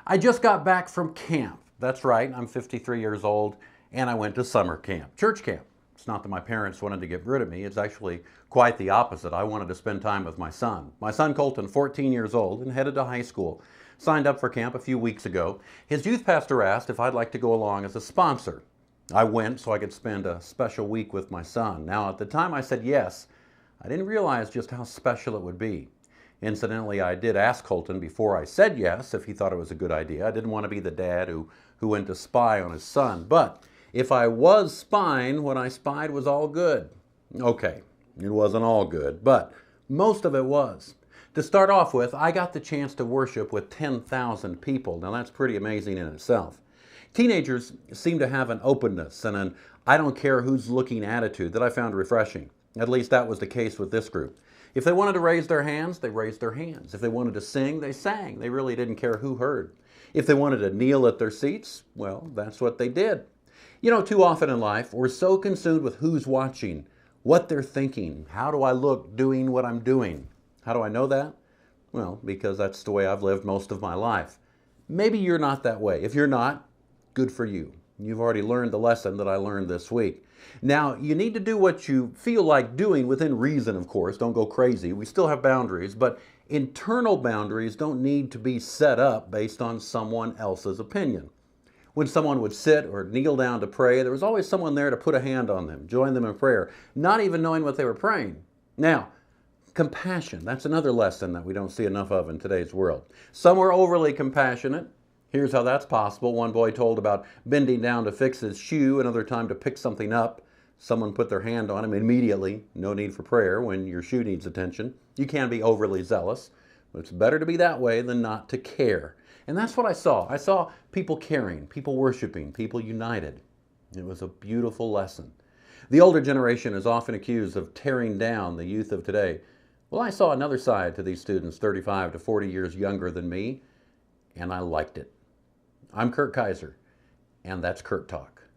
I just got back from camp. That's right, I'm 53 years old, and I went to summer camp, church camp. It's not that my parents wanted to get rid of me, it's actually quite the opposite. I wanted to spend time with my son. My son Colton, 14 years old and headed to high school, signed up for camp a few weeks ago. His youth pastor asked if I'd like to go along as a sponsor. I went so I could spend a special week with my son. Now, at the time I said yes, I didn't realize just how special it would be. Incidentally, I did ask Colton before I said yes if he thought it was a good idea. I didn't want to be the dad who went to spy on his son. But if I was spying, what I spied was all good. Okay, it wasn't all good, but most of it was. To start off with, I got the chance to worship with 10,000 people. Now that's pretty amazing in itself. Teenagers seem to have an openness and an I don't care who's looking attitude that I found refreshing. At least that was the case with this group. If they wanted to raise their hands, they raised their hands. If they wanted to sing, they sang. They really didn't care who heard. If they wanted to kneel at their seats, well, that's what they did. You know, too often in life, we're so consumed with who's watching, what they're thinking, how do I look doing what I'm doing. How do I know that? Well, because that's the way I've lived most of my life. Maybe you're not that way. If you're not, good for you. You've already learned the lesson that I learned this week. Now, you need to do what you feel like doing within reason, of course. Don't go crazy. We still have boundaries, but internal boundaries don't need to be set up based on someone else's opinion. When someone would sit or kneel down to pray, there was always someone there to put a hand on them, join them in prayer, not even knowing what they were praying. Now, compassion, that's another lesson that we don't see enough of in today's world. Some were overly compassionate. Here's how that's possible. One boy told about bending down to fix his shoe, another time to pick something up. Someone put their hand on him immediately. No need for prayer when your shoe needs attention. You can be overly zealous, but it's better to be that way than not to care. And that's what I saw. I saw people caring, people worshiping, people united. It was a beautiful lesson. The older generation is often accused of tearing down the youth of today. Well, I saw another side to these students 35 to 40 years younger than me, and I liked it. I'm Kurt Kaiser, and that's Kurt Talk.